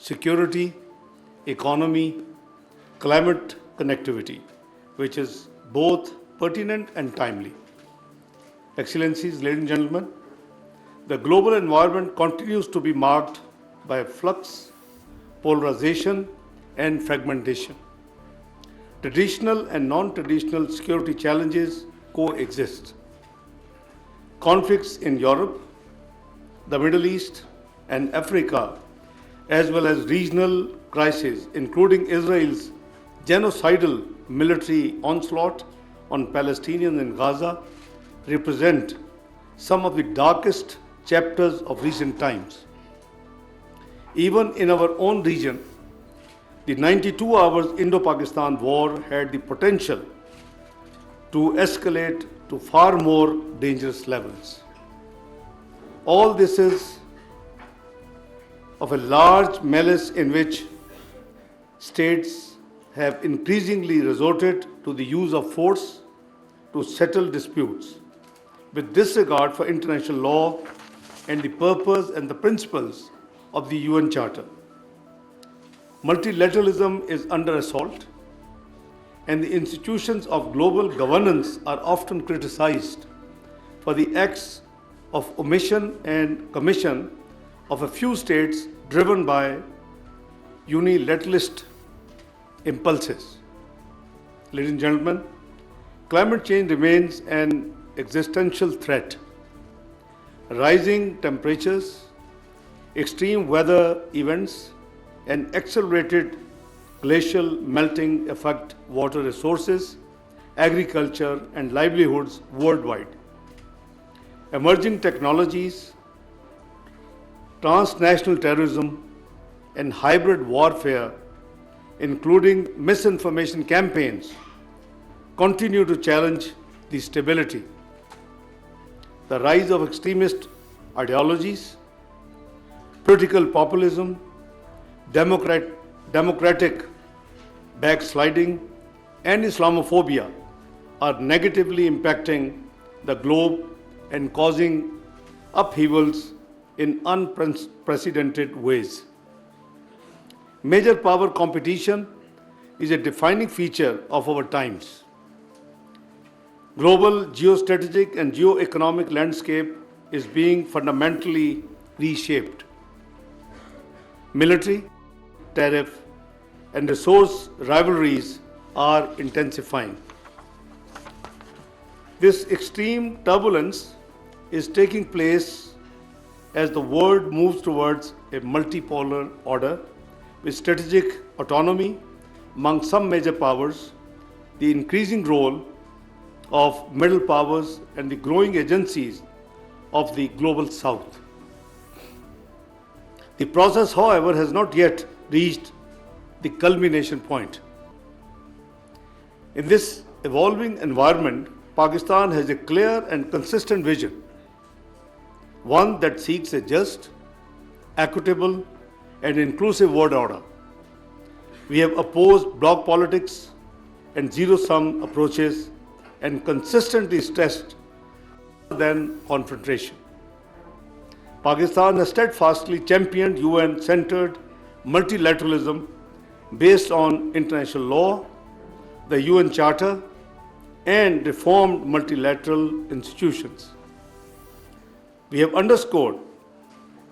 security, economy, climate connectivity, which is both pertinent and timely. Excellencies, ladies and gentlemen, the global environment continues to be marked by flux, polarization, and fragmentation. Traditional and non-traditional security challenges coexist. Conflicts in Europe, the Middle East, and Africa, as well as regional crises, including Israel's genocidal military onslaught on Palestinians in Gaza, represent some of the darkest chapters of recent times. Even in our own region, the 92 hours Indo-Pakistan war had the potential to escalate to far more dangerous levels. All this is of a large malice in which states have increasingly resorted to the use of force to settle disputes, with disregard for international law and the purpose and the principles of the UN Charter. Multilateralism is under assault, and the institutions of global governance are often criticized for the acts of omission and commission of a few states driven by unilateralist impulses. Ladies and gentlemen, climate change remains an existential threat. Rising temperatures, extreme weather events, and accelerated glacial melting affect water resources, agriculture, and livelihoods worldwide. Emerging technologies, transnational terrorism, and hybrid warfare, including misinformation campaigns, continue to challenge the stability. The rise of extremist ideologies, political populism, democratic backsliding, and Islamophobia are negatively impacting the globe and causing upheavals in unprecedented ways. Major power competition is a defining feature of our times. Global geostrategic and geoeconomic landscape is being fundamentally reshaped. Military, tariff, and resource rivalries are intensifying. This extreme turbulence is taking place as the world moves towards a multipolar order with strategic autonomy among some major powers, the increasing role of middle powers, and the growing agencies of the global south. The process, however, has not yet reached the culmination point. In this evolving environment, Pakistan has a clear and consistent vision, one that seeks a just, equitable, and inclusive world order. We have opposed bloc politics and zero-sum approaches and consistently stressed than confrontation. Pakistan has steadfastly championed UN-centered multilateralism based on international law, the UN Charter, and reformed multilateral institutions. We have underscored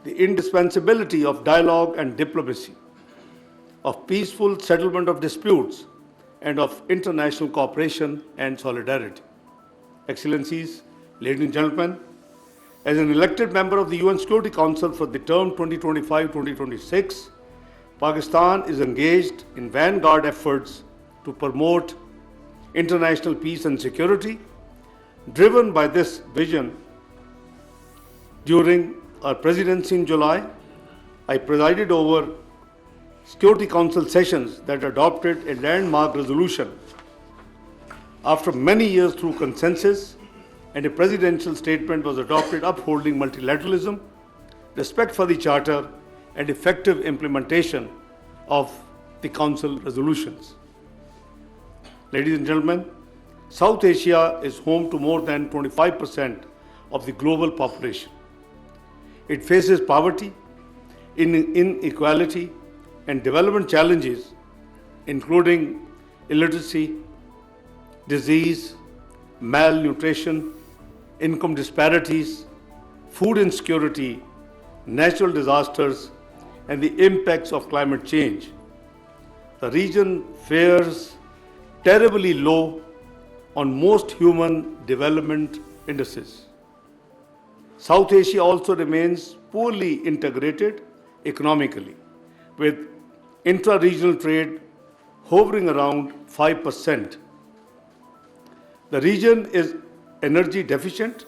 the indispensability of dialogue and diplomacy, of peaceful settlement of disputes, and of international cooperation and solidarity. Excellencies, ladies and gentlemen, as an elected member of the UN Security Council for the term 2025-2026, Pakistan is engaged in vanguard efforts to promote international peace and security. Driven by this vision, during our presidency in July, I presided over Security Council sessions that adopted a landmark resolution after many years through consensus, and a presidential statement was adopted upholding multilateralism, respect for the Charter, and effective implementation of the Council resolutions. Ladies and gentlemen, South Asia is home to more than 25% of the global population. It faces poverty, inequality, and development challenges, including illiteracy, disease, malnutrition, income disparities, food insecurity, natural disasters, and the impacts of climate change, the region fares terribly low on most human development indices. South Asia also remains poorly integrated economically, with intra-regional trade hovering around 5%. The region is energy deficient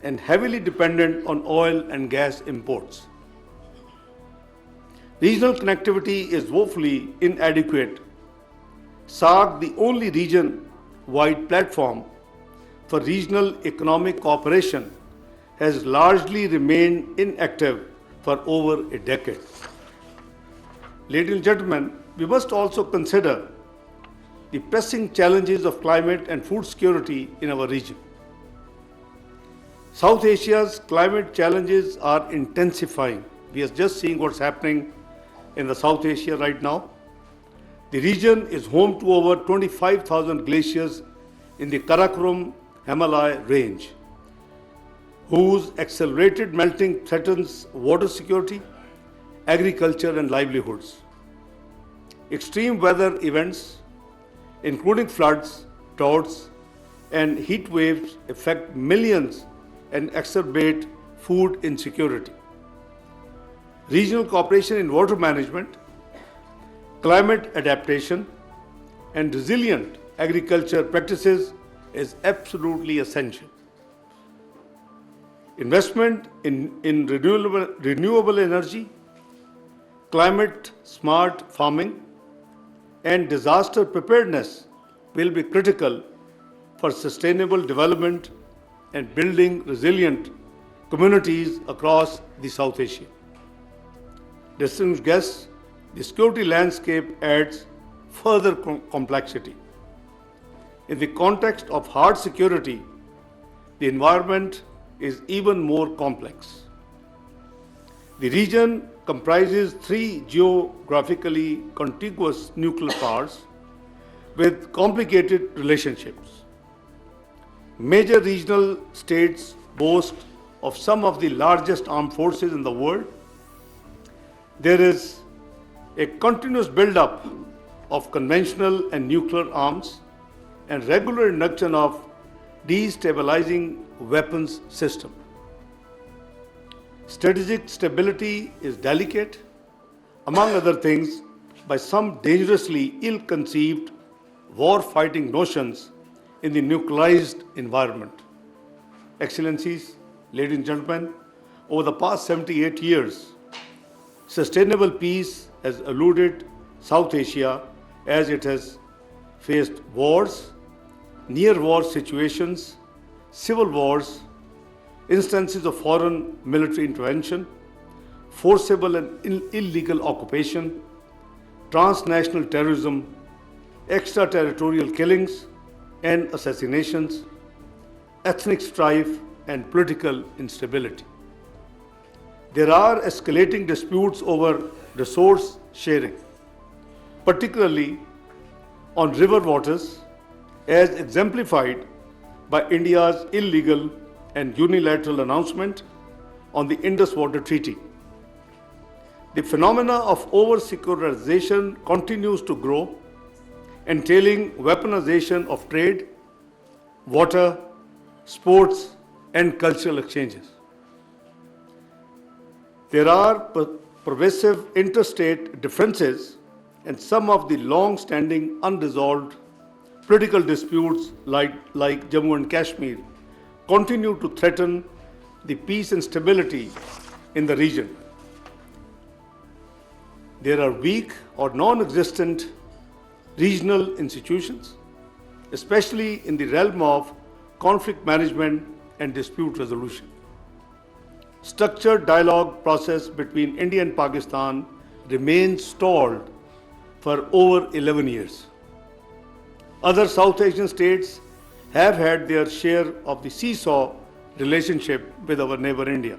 and heavily dependent on oil and gas imports. Regional connectivity is woefully inadequate. SAARC, the only region-wide platform for regional economic cooperation, has largely remained inactive for over a decade. Ladies and gentlemen, we must also consider the pressing challenges of climate and food security in our region. South Asia's climate challenges are intensifying. We are just seeing what's happening in the South Asia right now. The region is home to over 25,000 glaciers in the Karakoram Himalaya range, whose accelerated melting threatens water security, agriculture, and livelihoods. Extreme weather events, including floods, droughts, and heat waves, affect millions and exacerbate food insecurity. Regional cooperation in water management, climate adaptation, and resilient agriculture practices is absolutely essential. Investment in renewable energy, climate-smart farming, and disaster preparedness will be critical for sustainable development and building resilient communities across the South Asia. Distinguished guests, the security landscape adds further complexity. In the context of hard security, the environment is even more complex. The region comprises 3 geographically contiguous nuclear powers with complicated relationships. Major regional states boast of some of the largest armed forces in the world. There is a continuous build-up of conventional and nuclear arms and regular induction of destabilizing weapons system. Strategic stability is delicate, among other things, by some dangerously ill-conceived war-fighting notions in the nuclearized environment. Excellencies, ladies and gentlemen, over the past 78 years, sustainable peace has eluded South Asia as it has faced wars, near-war situations, civil wars, instances of foreign military intervention, forcible and illegal occupation, transnational terrorism, extraterritorial killings and assassinations, ethnic strife, and political instability. There are escalating disputes over resource sharing, particularly on river waters, as exemplified by India's illegal and unilateral announcement on the Indus Water Treaty. The phenomena of over-securitization continues to grow, entailing weaponization of trade, water, sports, and cultural exchanges. There are pervasive interstate differences and some of the long-standing unresolved political disputes like Jammu and Kashmir continue to threaten the peace and stability in the region. There are weak or non-existent regional institutions, especially in the realm of conflict management and dispute resolution. Structured dialogue process between India and Pakistan remains stalled for over 11 years. Other South Asian states have had their share of the seesaw relationship with our neighbor India.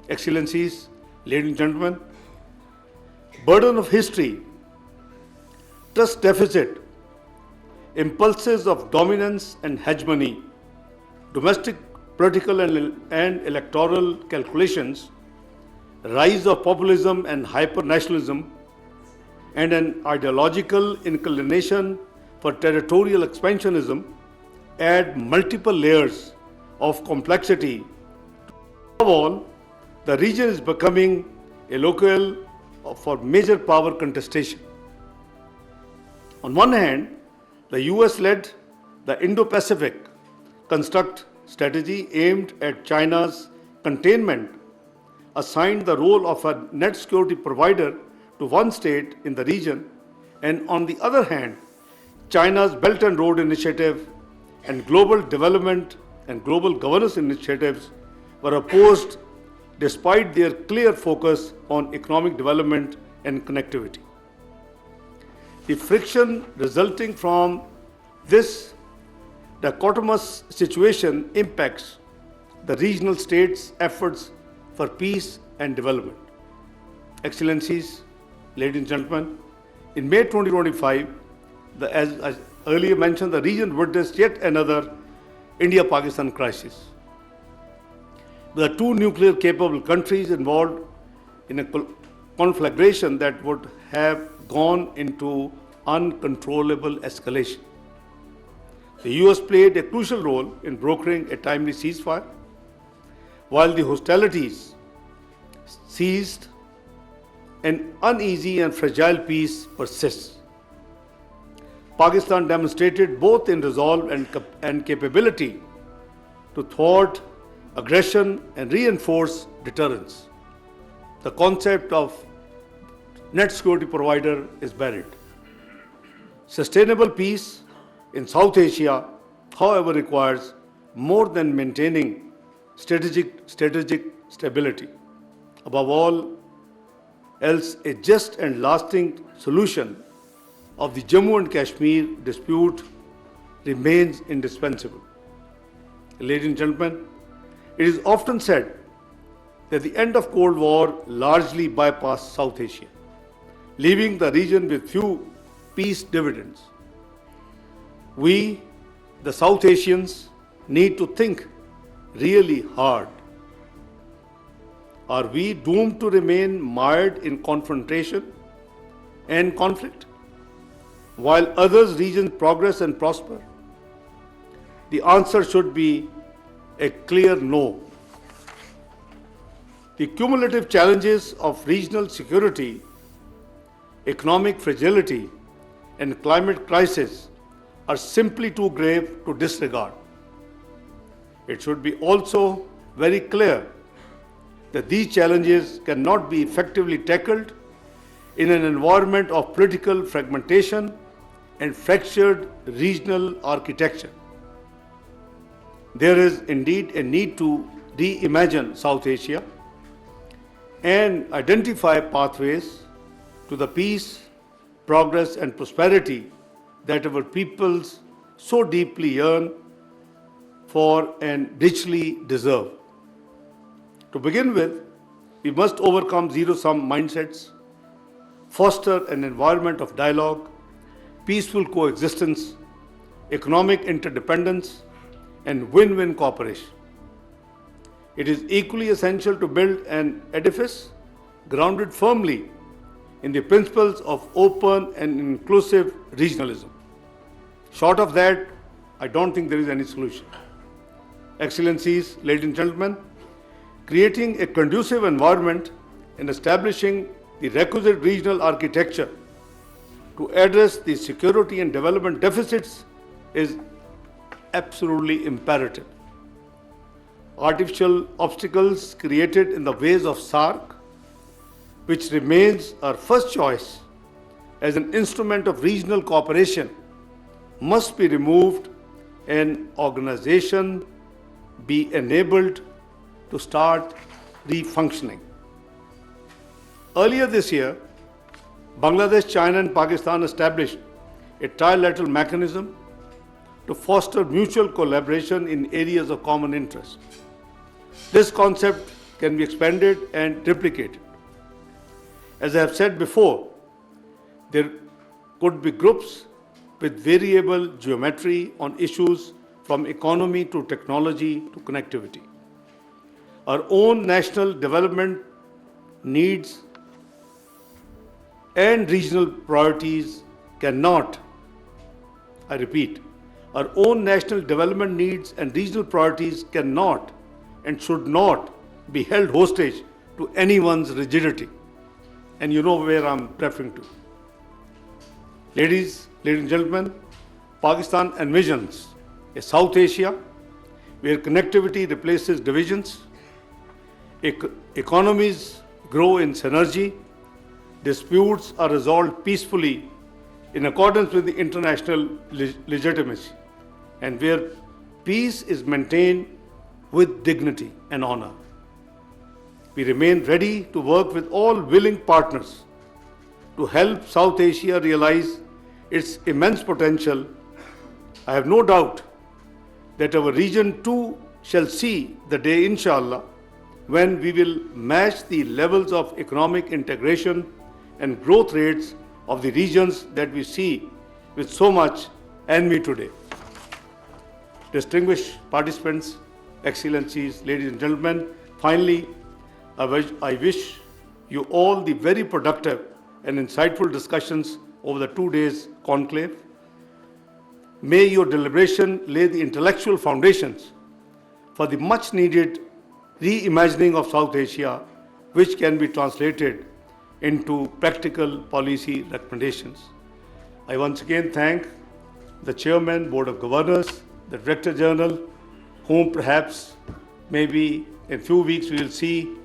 Excellencies, ladies and gentlemen, burden of history, trust deficit, impulses of dominance and hegemony, domestic political and electoral calculations, rise of populism and hyper-nationalism, and an ideological inclination for territorial expansionism add multiple layers of complexity. Above all, the region is becoming a locale for major power contestation. On one hand, the US led the Indo-Pacific construct strategy aimed at China's containment assigned the role of a net security provider to one state in the region, and on the other hand, China's Belt and Road Initiative and global development and global governance initiatives were opposed despite their clear focus on economic development and connectivity. The friction resulting from this dichotomous situation impacts the regional states' efforts for peace and development. Excellencies, ladies and gentlemen, in May 2025, as I earlier mentioned, the region witnessed yet another India-Pakistan crisis. There are two nuclear-capable countries involved in a conflagration that would have gone into uncontrollable escalation. The US played a crucial role in brokering a timely ceasefire, while the hostilities ceased. An uneasy and fragile peace persists. Pakistan demonstrated both in resolve and capability to thwart aggression and reinforce deterrence. The concept of net security provider is buried. Sustainable peace in South Asia, however, requires more than maintaining strategic stability. Above all else, a just and lasting solution of the Jammu and Kashmir dispute remains indispensable. Ladies and gentlemen, it is often said that the end of Cold War largely bypassed South Asia, leaving the region with few peace dividends. We, the South Asians, need to think really hard. Are we doomed to remain mired in confrontation and conflict, while others' regions progress and prosper? The answer should be a clear no. The cumulative challenges of regional security, economic fragility, and climate crisis are simply too grave to disregard. It should be also very clear that these challenges cannot be effectively tackled in an environment of political fragmentation and fractured regional architecture. There is indeed a need to reimagine South Asia and identify pathways to the peace, progress, and prosperity that our peoples so deeply yearn for and richly deserve. To begin with, we must overcome zero-sum mindsets, foster an environment of dialogue, peaceful coexistence, economic interdependence, and win-win cooperation. It is equally essential to build an edifice grounded firmly in the principles of open and inclusive regionalism. Short of that, I don't think there is any solution. Excellencies, ladies and gentlemen, creating a conducive environment and establishing the requisite regional architecture to address the security and development deficits is absolutely imperative. Artificial obstacles created in the ways of SAARC, which remains our first choice as an instrument of regional cooperation, must be removed and organization be enabled to start refunctioning. Earlier this year, Bangladesh, China, and Pakistan established a trilateral mechanism to foster mutual collaboration in areas of common interest. This concept can be expanded and replicated. As I have said before, there could be groups with variable geometry on issues from economy to technology to connectivity. Our own national development needs and regional priorities cannot, I repeat, our own national development needs and regional priorities cannot and should not be held hostage to anyone's rigidity. And you know where I'm referring to. Ladies and gentlemen, Pakistan envisions a South Asia where connectivity replaces divisions, economies grow in synergy, disputes are resolved peacefully in accordance with the international legitimacy, and where peace is maintained with dignity and honor. We remain ready to work with all willing partners to help South Asia realize its immense potential. I have no doubt that our region too shall see the day, inshallah, when we will match the levels of economic integration and growth rates of the regions that we see with so much envy today. Distinguished participants, excellencies, ladies and gentlemen, finally, I wish you all the very productive and insightful discussions over the 2 days conclave. May your deliberation lay the intellectual foundations for the much needed reimagining of South Asia, which can be translated into practical policy recommendations. I once again thank the Chairman, Board of Governors, the Director General, whom perhaps maybe in a few weeks we will see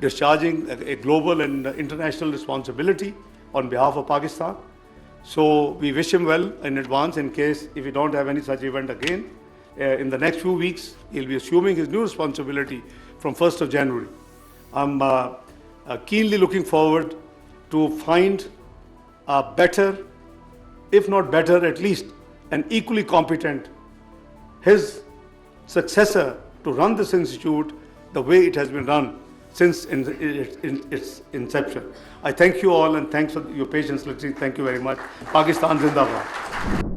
discharging a global and international responsibility on behalf of Pakistan. So we wish him well in advance in case if we don't have any such event again. In the next few weeks, he'll be assuming his new responsibility from 1st of January. I'm keenly looking forward to find a better, if not better, at least an equally competent, his successor to run this institute the way it has been run since its inception. I thank you all and thanks for your patience listening. Thank you very much. Pakistan Zindabad.